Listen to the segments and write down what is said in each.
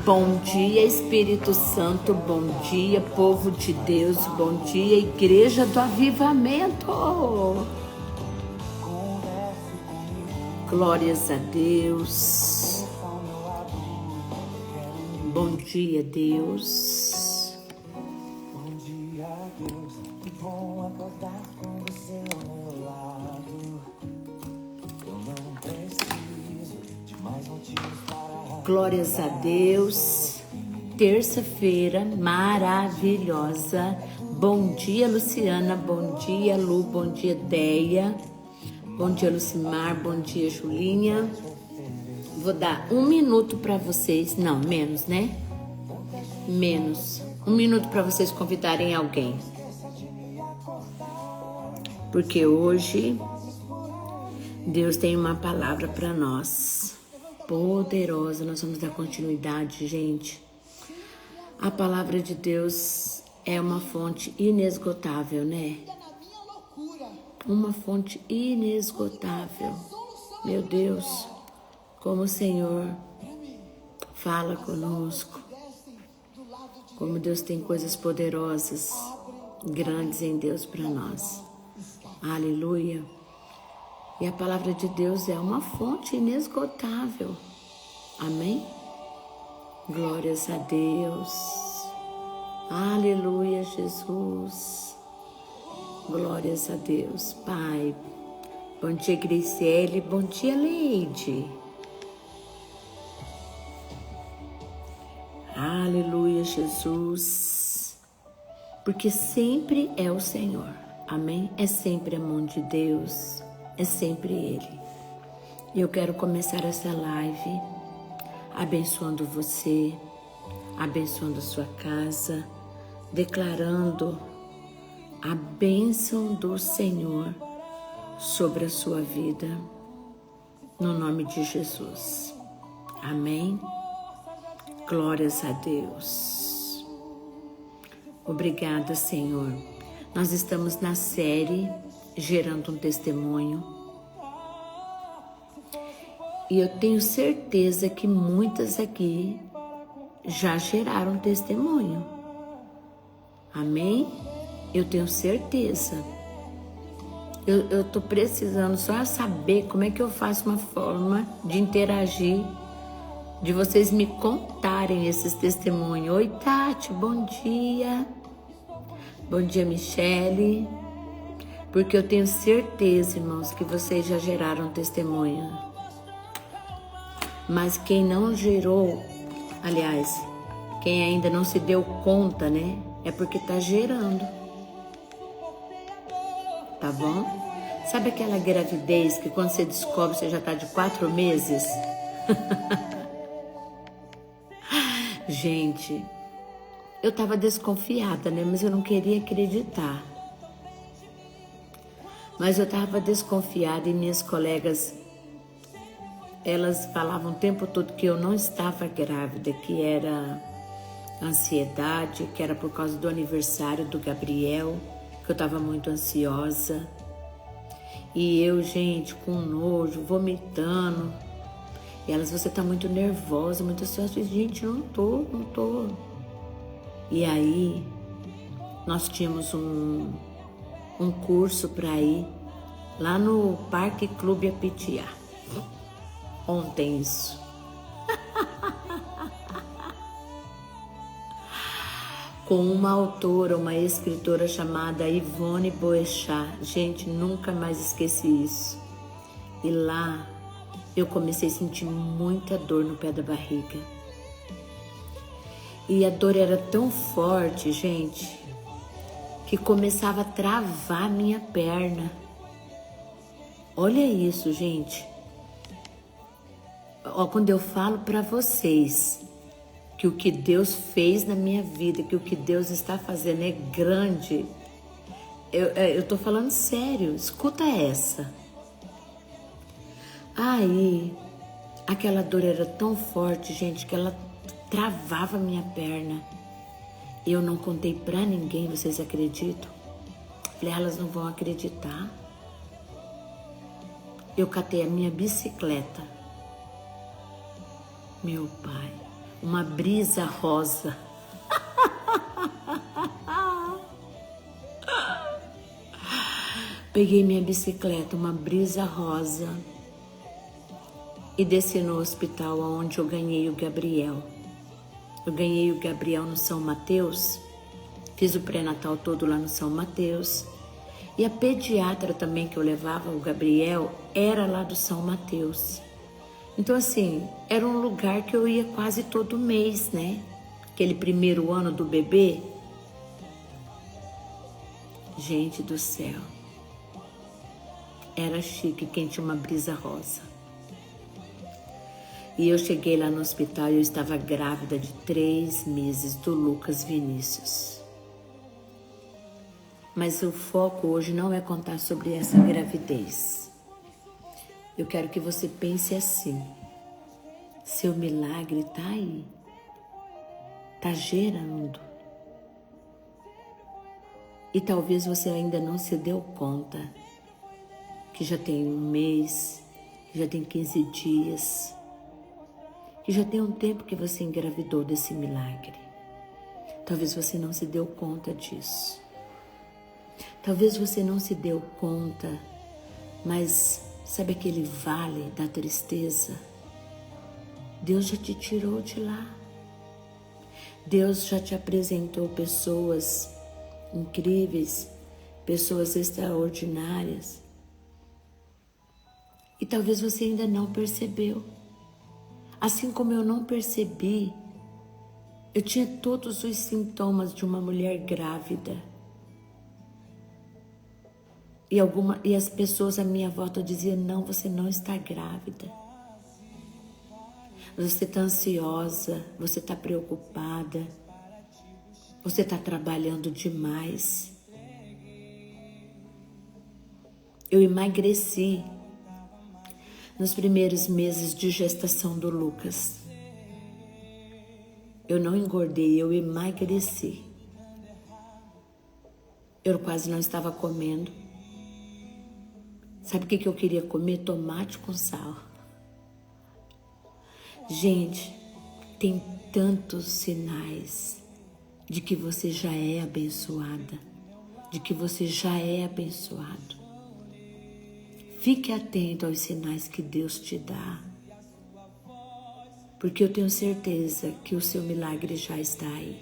Bom dia, Espírito Santo, bom dia, povo de Deus, bom dia, Igreja do Avivamento. Glórias a Deus. Bom dia, Deus. Bom dia, Deus. Que bom acordar com você ao meu lado. Eu não preciso de mais motivos para... Glórias a Deus. Terça-feira maravilhosa. Bom dia, Luciana. Bom dia, Lu. Bom dia, Deia. Bom dia, Lucimar. Bom dia, Julinha. Vou dar 1 minuto para vocês. Não, menos, né? Menos. 1 minuto para vocês convidarem alguém. Porque hoje Deus tem uma palavra para nós. Poderosa. Nós vamos dar continuidade, gente. A palavra de Deus é uma fonte inesgotável, né? Uma fonte inesgotável. Meu Deus, como o Senhor fala conosco. Como Deus tem coisas poderosas, grandes em Deus para nós. Aleluia. E a palavra de Deus é uma fonte inesgotável. Amém? Glórias a Deus. Aleluia, Jesus. Glórias a Deus, Pai. Bom dia, Graciele. Bom dia, Leide. Aleluia, Jesus. Porque sempre é o Senhor. Amém? É sempre a mão de Deus. É sempre Ele. E eu quero começar essa live abençoando você, abençoando a sua casa, declarando a bênção do Senhor sobre a sua vida, no nome de Jesus. Amém? Glórias a Deus. Obrigada, Senhor. Nós estamos na série Gerando um Testemunho. E eu tenho certeza que muitas aqui já geraram testemunho. Amém? Eu tenho certeza. Eu tô precisando só saber como é que eu faço uma forma de interagir, de vocês me contarem esses testemunhos. Oi, Tati, bom dia. Bom dia, Michele. Porque eu tenho certeza, irmãos, que vocês já geraram testemunho. Mas quem não gerou, aliás, quem ainda não se deu conta, né? É porque tá gerando. Tá bom? Sabe aquela gravidez que quando você descobre você já tá de 4 meses? Gente, eu tava desconfiada, né? Mas eu não queria acreditar. Mas eu tava desconfiada e minhas colegas, elas falavam o tempo todo que eu não estava grávida, que era ansiedade, que era por causa do aniversário do Gabriel, que eu estava muito ansiosa. E eu, gente, com nojo, vomitando. E elas, você tá muito nervosa, muito ansiosa. Gente, não tô. E aí, nós tínhamos um curso para ir lá no Parque Clube Apitiá. Ontem isso. Com uma autora, uma escritora chamada Ivone Boechat. Gente, nunca mais esqueci isso. E lá eu comecei a sentir muita dor no pé da barriga. E a dor era tão forte, gente, que começava a travar minha perna. Olha isso, gente. Ó, quando eu falo para vocês que o que Deus fez na minha vida, que o que Deus está fazendo é grande, eu tô falando sério, escuta essa. Aí, aquela dor era tão forte, gente, que ela travava minha perna. Eu não contei pra ninguém, vocês acreditam? Falei, elas não vão acreditar. Eu catei a minha bicicleta. Meu pai, uma brisa rosa. Peguei minha bicicleta, uma brisa rosa, e desci no hospital onde eu ganhei o Gabriel. Eu ganhei o Gabriel no São Mateus, fiz o pré-natal todo lá no São Mateus, e a pediatra também que eu levava o Gabriel era lá do São Mateus. Então assim, era um lugar que eu ia quase todo mês, né? Aquele primeiro ano do bebê. Gente do céu, era chique quem tinha uma brisa rosa. E eu cheguei lá no hospital e eu estava grávida de 3 meses do Lucas Vinícius. Mas o foco hoje não é contar sobre essa gravidez. Eu quero que você pense assim: seu milagre está aí, está gerando. E talvez você ainda não se deu conta que já tem 1 mês, que já tem 15 dias, que já tem um tempo que você engravidou desse milagre. Talvez você não se deu conta disso. Talvez você não se deu conta, mas sabe aquele vale da tristeza? Deus já te tirou de lá. Deus já te apresentou pessoas incríveis, pessoas extraordinárias. E talvez você ainda não percebeu. Assim como eu não percebi, eu tinha todos os sintomas de uma mulher grávida. E as pessoas à minha volta diziam: não, você não está grávida. Você está ansiosa, você está preocupada, você está trabalhando demais. Eu emagreci nos primeiros meses de gestação do Lucas. Eu não engordei, eu emagreci. Eu quase não estava comendo. Sabe o que eu queria comer? Tomate com sal. Gente, tem tantos sinais de que você já é abençoada, de que você já é abençoado. Fique atento aos sinais que Deus te dá, porque eu tenho certeza que o seu milagre já está aí.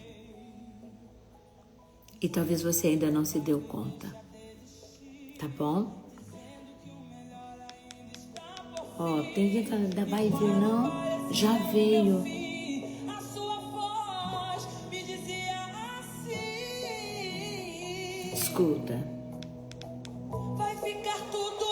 E talvez você ainda não se deu conta, tá bom? Ó, tem gente que ainda vai vir, não? Já veio. A sua voz me dizia assim: Escuta. vai ficar tudo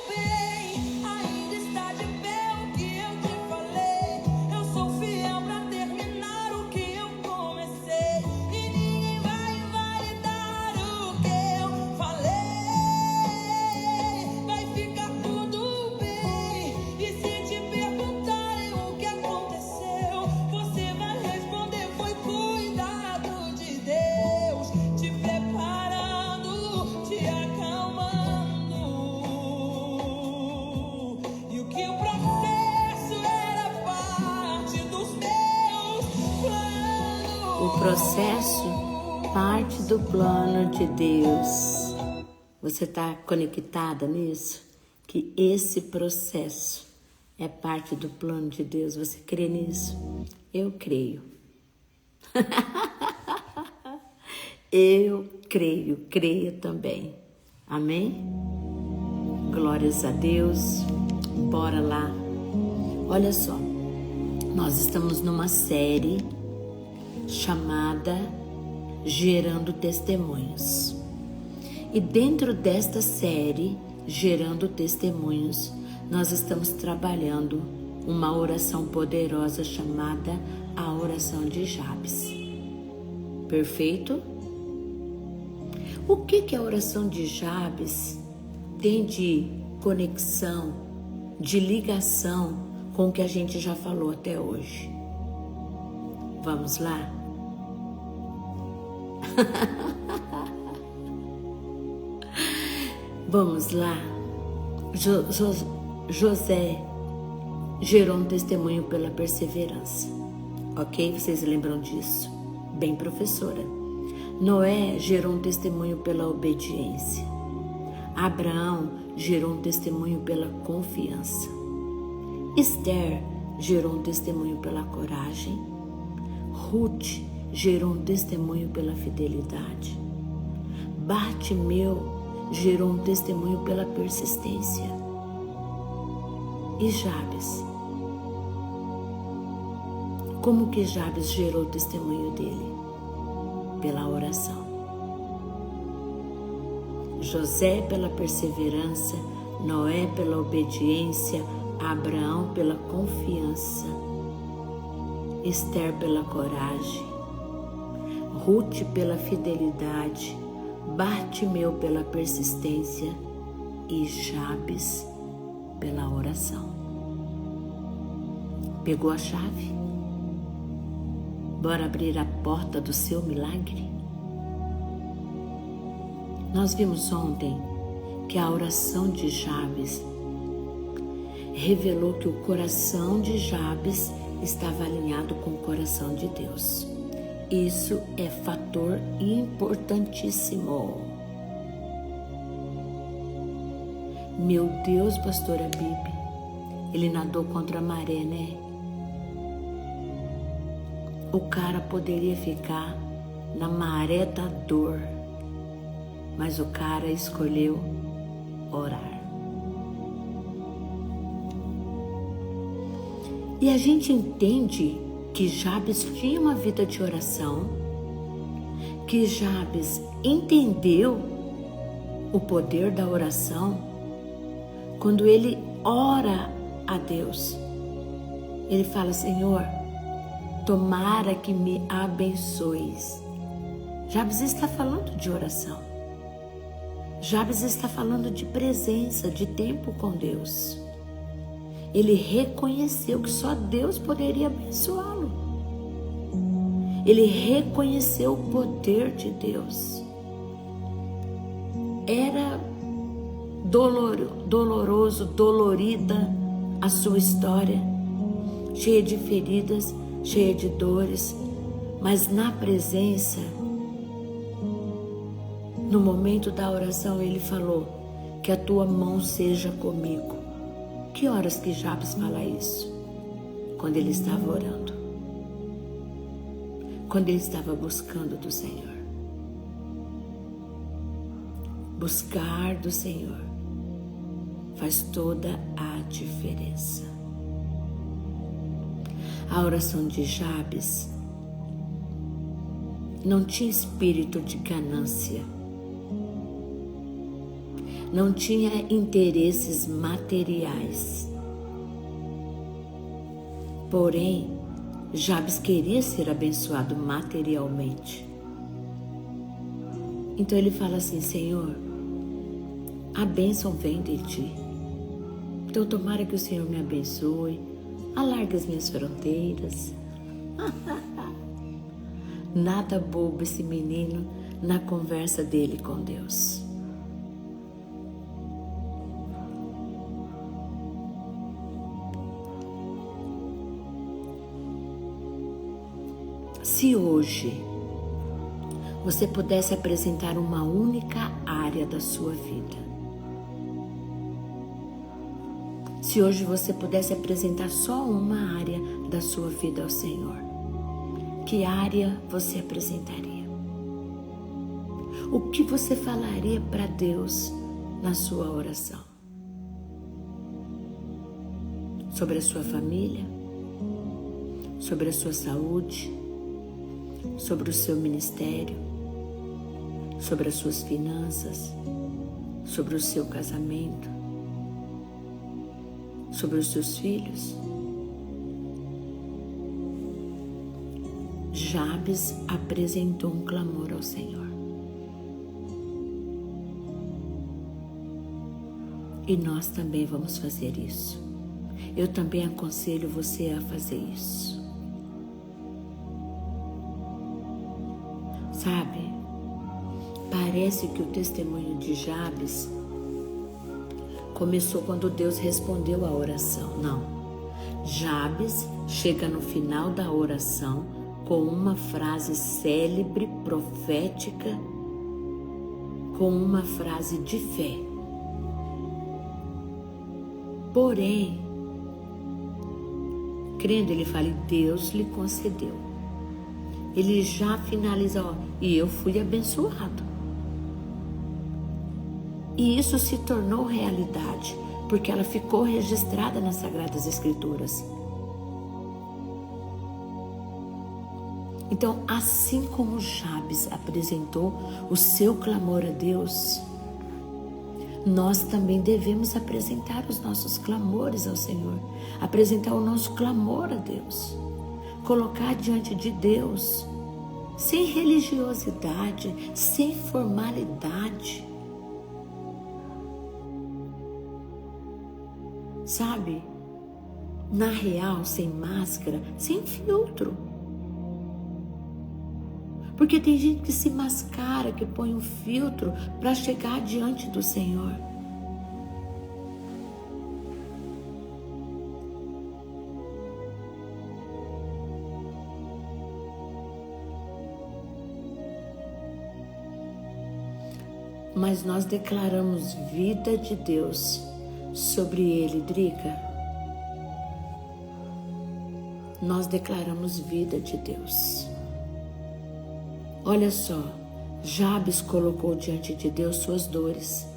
bem, ainda está de pé o que eu te falei. Eu sou fiel pra terminar o que eu comecei, e ninguém vai invalidar o que eu falei. Vai ficar tudo bem, e se te perguntarem o que aconteceu, você vai responder: foi cuidado de Deus, te preparando, te acalmando. E o que o processo era parte dos meus planos. O processo parte do plano de Deus. Você está conectada nisso? Que esse processo é parte do plano de Deus. Você crê nisso? Eu creio. Eu creio, creia também. Amém? Glórias a Deus. Bora lá. Olha só, nós estamos numa série chamada Gerando Testemunhos. E dentro desta série, Gerando Testemunhos, nós estamos trabalhando uma oração poderosa chamada a oração de Jabes. Perfeito? O que a oração de Jabes tem de conexão, de ligação com o que a gente já falou até hoje? Vamos lá? Vamos lá. José gerou um testemunho pela perseverança. Ok? Vocês lembram disso? Bem, professora. Noé gerou um testemunho pela obediência. Abraão gerou um testemunho pela confiança. Esther gerou um testemunho pela coragem. Ruth gerou um testemunho pela fidelidade. Bartimeu gerou um testemunho pela persistência. E Jabes? Como que Jabes gerou o testemunho dele? Pela oração. José pela perseverança, Noé pela obediência, Abraão pela confiança, Esther pela coragem, Ruth pela fidelidade, Bartimeu pela persistência e Jabes pela oração. Pegou a chave? Bora abrir a porta do seu milagre? Nós vimos ontem que a oração de Jabes revelou que o coração de Jabes estava alinhado com o coração de Deus. Isso é fator importantíssimo. Meu Deus, pastora Bibi, ele nadou contra a maré, né? O cara poderia ficar na maré da dor, mas o cara escolheu orar. E a gente entende que Jabes tinha uma vida de oração, que Jabes entendeu o poder da oração quando ele ora a Deus. Ele fala: Senhor, tomara que me abençoes. Jabes está falando de oração. Jabes está falando de presença, de tempo com Deus. Ele reconheceu que só Deus poderia abençoá-lo. Ele reconheceu o poder de Deus. Era doloroso, dolorida a sua história, cheia de feridas, cheia de dores, mas na presença, no momento da oração, ele falou: que a tua mão seja comigo. Que horas que Jabes fala isso? Quando ele estava orando, quando ele estava buscando do Senhor. Buscar do Senhor faz toda a diferença. A oração de Jabes não tinha espírito de ganância, não tinha interesses materiais. Porém, Jabes queria ser abençoado materialmente. Então ele fala assim: Senhor, a bênção vem de ti. Então tomara que o Senhor me abençoe, alargue as minhas fronteiras. Nada bobo esse menino na conversa dele com Deus. Se hoje você pudesse apresentar uma única área da sua vida, se hoje você pudesse apresentar só uma área da sua vida ao Senhor, que área você apresentaria? O que você falaria para Deus na sua oração? Sobre a sua família? Sobre a sua saúde? Sobre o seu ministério? Sobre as suas finanças? Sobre o seu casamento? Sobre os seus filhos? Jabes apresentou um clamor ao Senhor. E nós também vamos fazer isso. Eu também aconselho você a fazer isso. Sabe, parece que o testemunho de Jabes começou quando Deus respondeu a oração. Não. Jabes chega no final da oração com uma frase célebre, profética, com uma frase de fé. Porém, crendo, ele fala, Deus lhe concedeu. Ele já finaliza, e eu fui abençoado. E isso se tornou realidade, porque ela ficou registrada nas Sagradas Escrituras. Então, assim como Jabes apresentou o seu clamor a Deus, nós também devemos apresentar os nossos clamores ao Senhor, apresentar o nosso clamor a Deus, colocar diante de Deus, sem religiosidade, sem formalidade, sabe? Na real, sem máscara, sem filtro. Porque tem gente que se mascara, que põe um filtro para chegar diante do Senhor. Mas nós declaramos vida de Deus sobre ele, Drica. Nós declaramos vida de Deus. Olha só, Jabes colocou diante de Deus suas dores.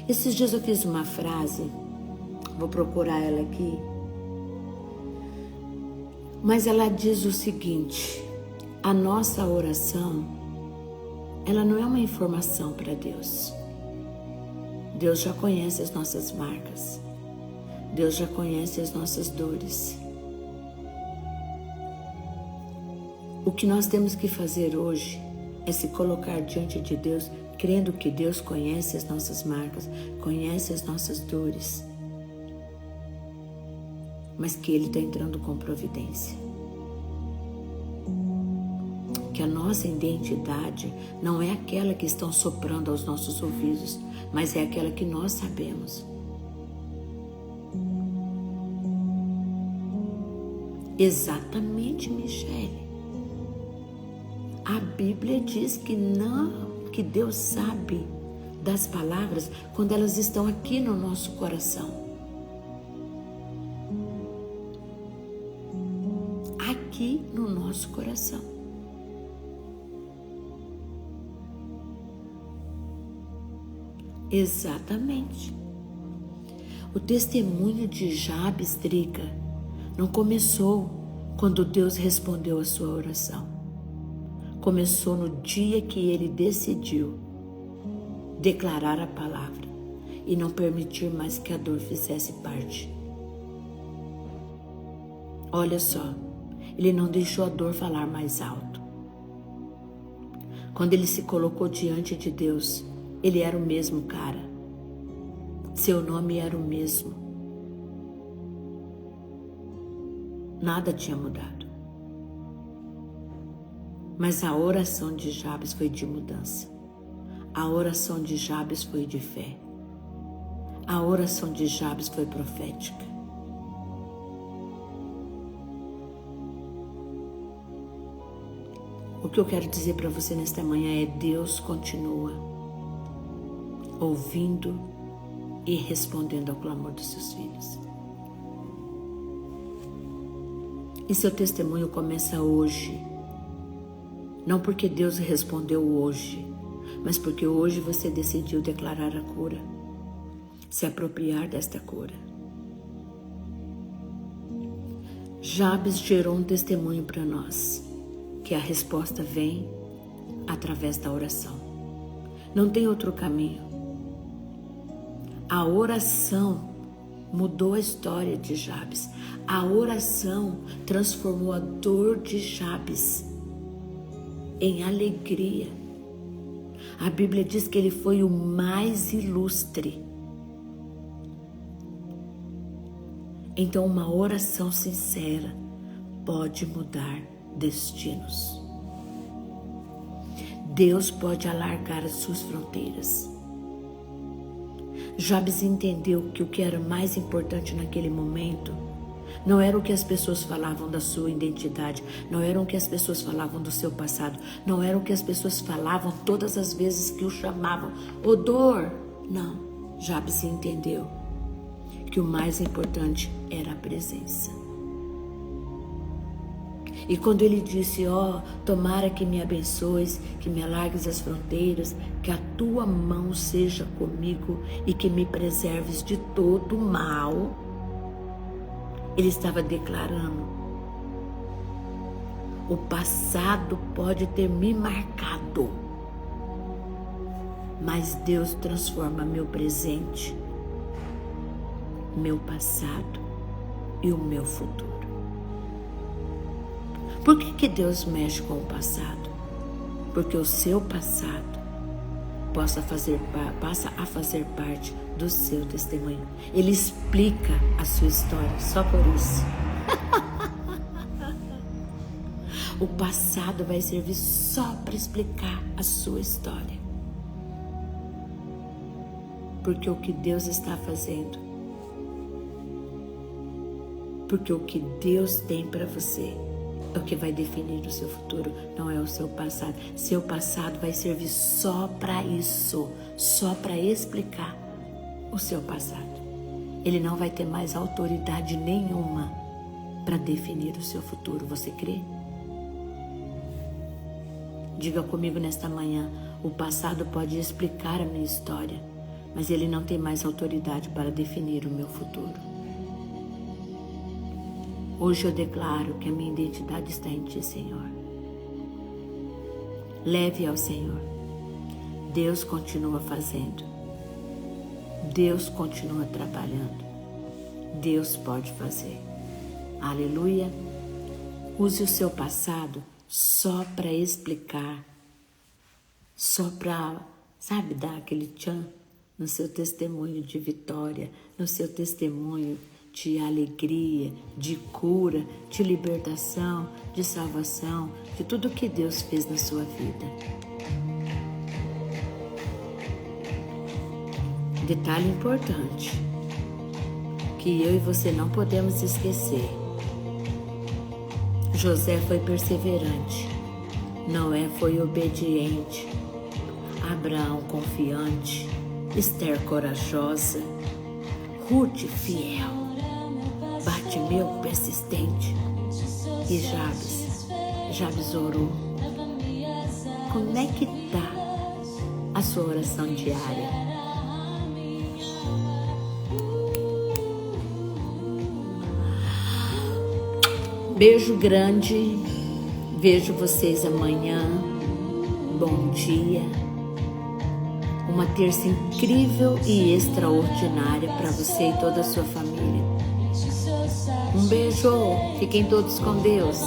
Esses dias eu fiz uma frase, vou procurar ela aqui, mas ela diz o seguinte: a nossa oração, ela não é uma informação para Deus. Deus já conhece as nossas marcas, Deus já conhece as nossas dores. O que nós temos que fazer hoje é se colocar diante de Deus, crendo que Deus conhece as nossas marcas, conhece as nossas dores, mas que Ele está entrando com providência. Que a nossa identidade não é aquela que estão soprando aos nossos ouvidos, mas é aquela que nós sabemos. Exatamente, Michele. A Bíblia diz que Deus sabe das palavras quando elas estão aqui no nosso coração. Aqui no nosso coração. Exatamente. O testemunho de Jabes, Drica, não começou quando Deus respondeu a sua oração. Começou no dia que ele decidiu declarar a palavra e não permitir mais que a dor fizesse parte. Olha só, ele não deixou a dor falar mais alto. Quando ele se colocou diante de Deus, ele era o mesmo cara. Seu nome era o mesmo. Nada tinha mudado. Mas a oração de Jabes foi de mudança. A oração de Jabes foi de fé. A oração de Jabes foi profética. O que eu quero dizer para você nesta manhã é: Deus continua ouvindo e respondendo ao clamor dos seus filhos. E seu testemunho começa hoje. Não porque Deus respondeu hoje, mas porque hoje você decidiu declarar a cura, se apropriar desta cura. Jabes gerou um testemunho para nós, que a resposta vem através da oração. Não tem outro caminho. A oração mudou a história de Jabes. A oração transformou a dor de Jabes em alegria. A Bíblia diz que ele foi o mais ilustre. Então, uma oração sincera pode mudar destinos. Deus pode alargar as suas fronteiras. Jabes entendeu que o que era mais importante naquele momento Não era o que as pessoas falavam da sua identidade. Não era o que as pessoas falavam do seu passado. Não era o que as pessoas falavam todas as vezes que o chamavam. Odor. Não. Jabes entendeu que o mais importante era a presença. E quando ele disse, tomara que me abençoes, que me alargues as fronteiras, que a tua mão seja comigo e que me preserves de todo mal, ele estava declarando, o passado pode ter me marcado, mas Deus transforma meu presente, meu passado e o meu futuro. Por que Deus mexe com o passado? Porque o seu passado passa a fazer parte do seu testemunho. Ele explica a sua história, só por isso. O passado vai servir só para explicar a sua história. Porque o que Deus está fazendo, porque o que Deus tem para você é o que vai definir o seu futuro, não é o seu passado. Seu passado vai servir só para isso, só para explicar o seu passado. Ele não vai ter mais autoridade nenhuma para definir o seu futuro. Você crê? Diga comigo nesta manhã, o passado pode explicar a minha história, mas ele não tem mais autoridade para definir o meu futuro. Hoje eu declaro que a minha identidade está em Ti, Senhor. Leve ao Senhor. Deus continua fazendo. Deus continua trabalhando. Deus pode fazer. Aleluia. Use o seu passado só para explicar. Só para, dar aquele tchan no seu testemunho de vitória, no seu testemunho de alegria, de cura, de libertação, de salvação, de tudo que Deus fez na sua vida. Detalhe importante, que eu e você não podemos esquecer. José foi perseverante, Noé foi obediente, Abraão confiante, Esther corajosa, Ruth fiel, Bartimeu persistente e Jabes orou. Como é que está a sua oração diária? Beijo grande, vejo vocês amanhã. Bom dia. Uma terça incrível e extraordinária para você e toda a sua família. Um beijo, fiquem todos com Deus.